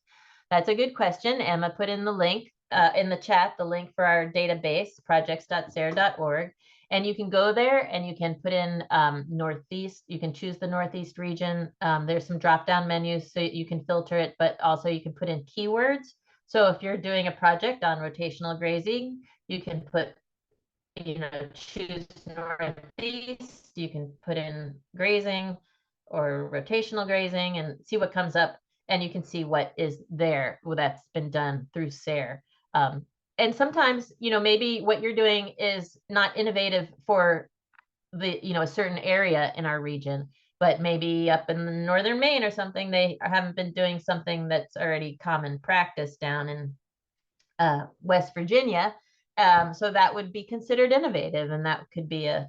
[SPEAKER 2] That's a good question. Emma put in the link in the chat, the link for our database, projects.sare.org. And you can go there and you can put in Northeast. You can choose the Northeast region. There's some drop-down menus so you can filter it, but also you can put in keywords. So if you're doing a project on rotational grazing, you can put, choose Northeast. You can put in grazing or rotational grazing and see what comes up. And you can see what is there that's been done through SARE. And sometimes, maybe what you're doing is not innovative for the, a certain area in our region, but maybe up in northern Maine or something, they haven't been doing something that's already common practice down in West Virginia. So that would be considered innovative, and that could be a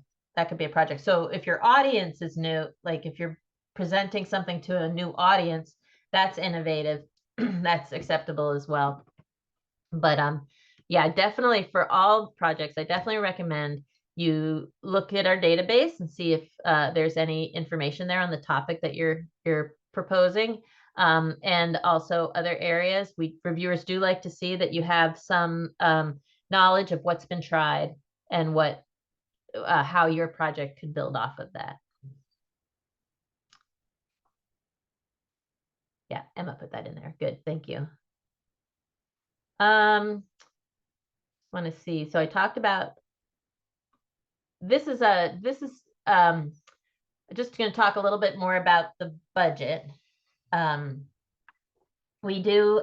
[SPEAKER 2] project. So if your audience is new, like if you're presenting something to a new audience, that's innovative. That's acceptable as well. But yeah, definitely for all projects, I definitely recommend you look at our database and see if there's any information there on the topic that you're proposing. And also other areas, reviewers do like to see that you have some knowledge of what's been tried and how your project could build off of that. Yeah, Emma put that in there. Good, thank you. Want to see. So I talked about this is just going to talk a little bit more about the budget. We do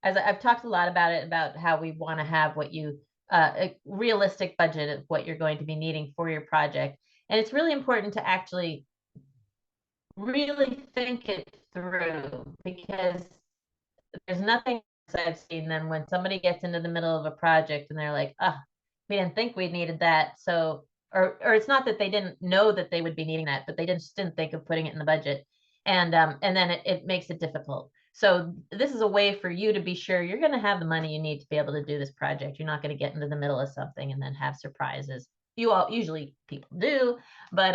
[SPEAKER 2] as I've talked a lot about it, about how we want to have a realistic budget of what you're going to be needing for your project. And it's really important to actually really think it through, because there's nothing I've seen than when somebody gets into the middle of a project and they're like, oh, we didn't think we needed that. So, or it's not that they didn't know that they would be needing that, but they just didn't think of putting it in the budget. And then it makes it difficult. So this is a way for you to be sure you're going to have the money you need to be able to do this project. You're not going to get into the middle of something and then have surprises. Usually people do, but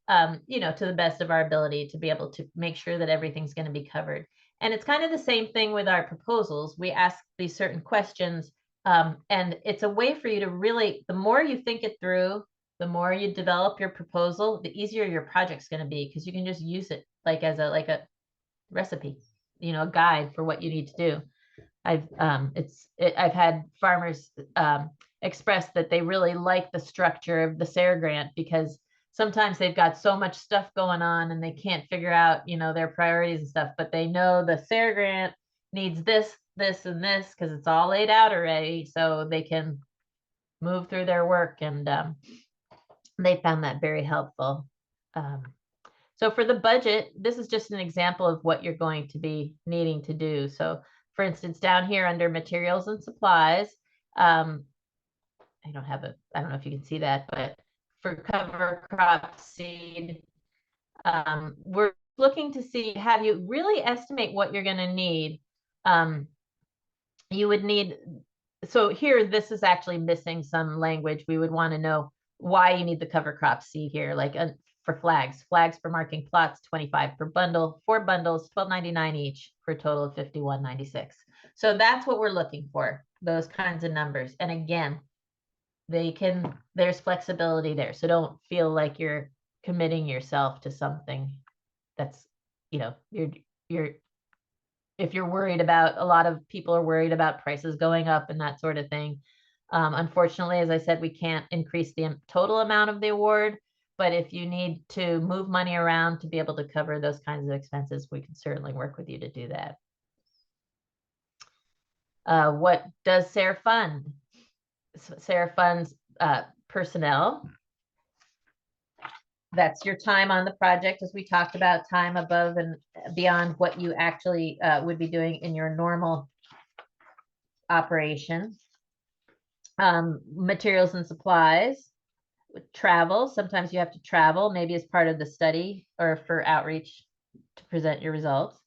[SPEAKER 2] to the best of our ability to be able to make sure that everything's going to be covered. And it's kind of the same thing with our proposals. We ask these certain questions, and it's a way for you to really, the more you think it through, the more you develop your proposal, the easier your project's going to be, because you can just use it like as a recipe, a guide for what you need to do. I've had farmers express that they really like the structure of the SARE grant, because sometimes they've got so much stuff going on and they can't figure out, their priorities and stuff, but they know the SARE grant needs this, this, and this, because it's all laid out already, so they can move through their work. And they found that very helpful. So for the budget, this is just an example of what you're going to be needing to do. So for instance, down here under materials and supplies, I don't know if you can see that, but for cover crop seed, we're looking to see, have you really estimate what you're going to need. You would need, so here, this is actually missing some language. We would want to know why you need the cover crop seed here, like for flags for marking plots, 25 per bundle, 4 bundles, $12.99 each, for a total of $51.96. So that's what we're looking for, those kinds of numbers. And again, there's flexibility there. So don't feel like you're committing yourself to something that's, if you're worried about, a lot of people are worried about prices going up and that sort of thing. Unfortunately, as I said, we can't increase the total amount of the award, but if you need to move money around to be able to cover those kinds of expenses, we can certainly work with you to do that. What does SARE fund? SARE funds personnel. That's your time on the project, as we talked about, time above and beyond what you actually would be doing in your normal operation. Materials and supplies, travel. Sometimes you have to travel, maybe as part of the study or for outreach to present your results.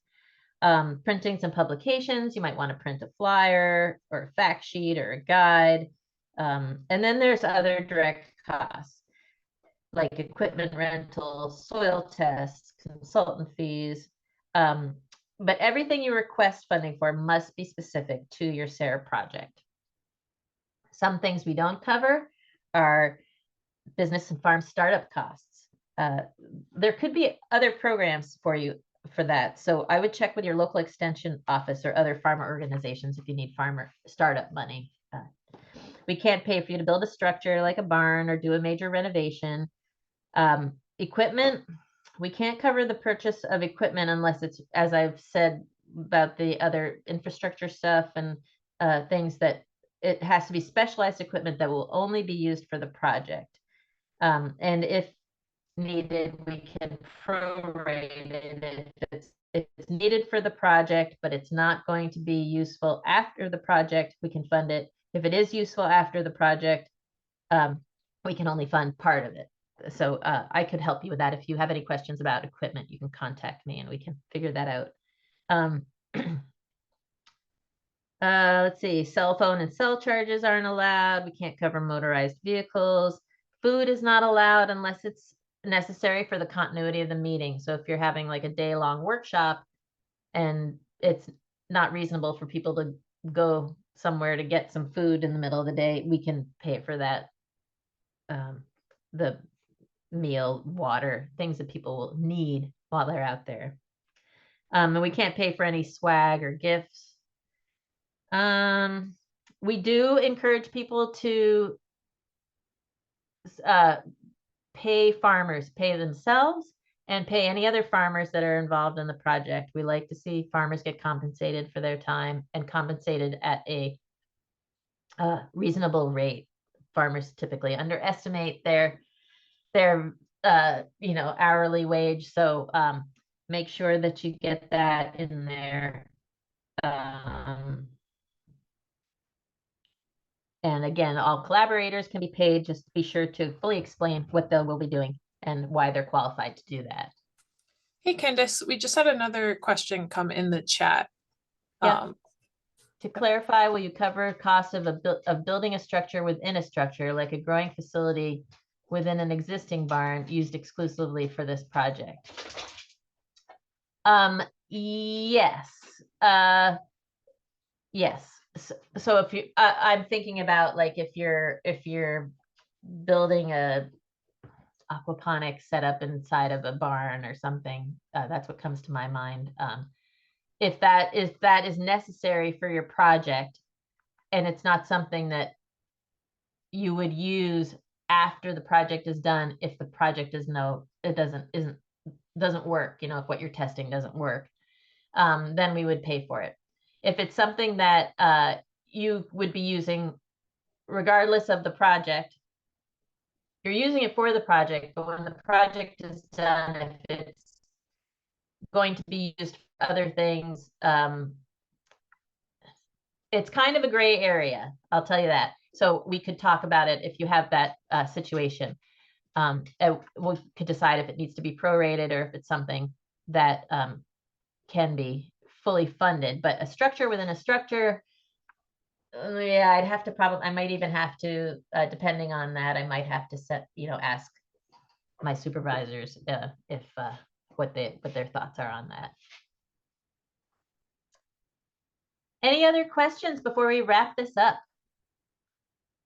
[SPEAKER 2] Printing some publications. You might want to print a flyer or a fact sheet or a guide. And then there's other direct costs, like equipment rental, soil tests, consultant fees. But everything you request funding for must be specific to your SARE project. Some things we don't cover are business and farm startup costs. There could be other programs for you for that. So I would check with your local extension office or other farmer organizations if you need farmer startup money. We can't pay for you to build a structure like a barn or do a major renovation. Equipment, we can't cover the purchase of equipment unless it's, as I've said about the other infrastructure stuff and things, that it has to be specialized equipment that will only be used for the project. And if needed, we can prorate it if it's needed for the project, but it's not going to be useful after the project, we can fund it. If it is useful after the project, we can only fund part of it. So I could help you with that. If you have any questions about equipment, you can contact me and we can figure that out. Let's see, cell phone and cell charges aren't allowed. We can't cover motorized vehicles. Food is not allowed unless it's necessary for the continuity of the meeting. So if you're having like a day-long workshop and it's not reasonable for people to go somewhere to get some food in the middle of the day, we can pay for that. The meal, water, things that people will need while they're out there. And we can't pay for any swag or gifts. We do encourage people to pay farmers, pay themselves, and pay any other farmers that are involved in the project. We like to see farmers get compensated for their time and compensated at a reasonable rate. Farmers typically underestimate their hourly wage. So make sure that you get that in there. And again, all collaborators can be paid. Just be sure to fully explain what they will be doing and why they're qualified to do that.
[SPEAKER 3] Hey, Candice, we just had another question come in the chat.
[SPEAKER 2] Yeah. To clarify, will you cover costs of building a structure within a structure, like a growing facility within an existing barn used exclusively for this project? Yes. Yes. So if you, I'm thinking about like if you're building a aquaponics setup inside of a barn or something, that's what comes to my mind. If that is necessary for your project, and it's not something that you would use after the project is done, if the project doesn't work, you know, if what you're testing doesn't work, then we would pay for it. If it's something that you would be using regardless of the project, you're using it for the project, but when the project is done, if it's going to be used for other things, it's kind of a gray area, I'll tell you that. So we could talk about it if you have that situation. We could decide if it needs to be prorated or if it's something that can be fully funded. But a structure within a structure, yeah, I might even have to, depending on that, I might have to ask my supervisors if what their thoughts are on that. Any other questions before we wrap this up?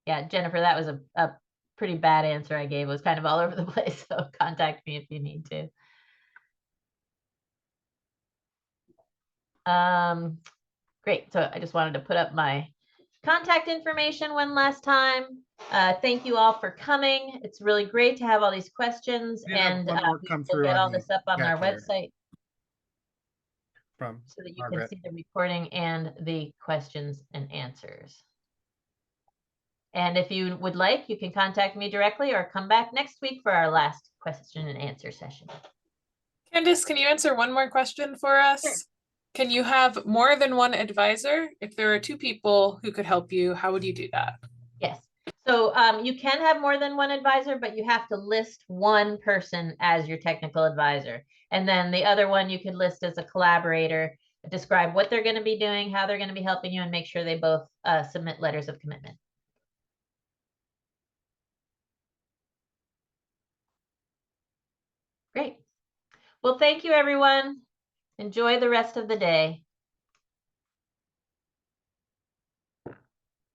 [SPEAKER 2] Yeah, Jennifer, that was a pretty bad answer I gave. It was kind of all over the place, so contact me if you need to. Great, so I just wanted to put up my contact information one last time. Thank you all for coming. It's really great to have all these questions, and we'll get all this up on our website so that you can see the recording and the questions and answers. And if you would like, you can contact me directly or come back next week for our last question and answer session.
[SPEAKER 3] Candice, can you answer one more question for us? Sure. Can you have more than one advisor? If there are two people who could help you, how would you do that?
[SPEAKER 2] Yes. So you can have more than one advisor, but you have to list one person as your technical advisor. And then the other one you could list as a collaborator, describe what they're going to be doing, how they're going to be helping you, and make sure they both submit letters of commitment. Great. Well, thank you, everyone. Enjoy the rest of the day.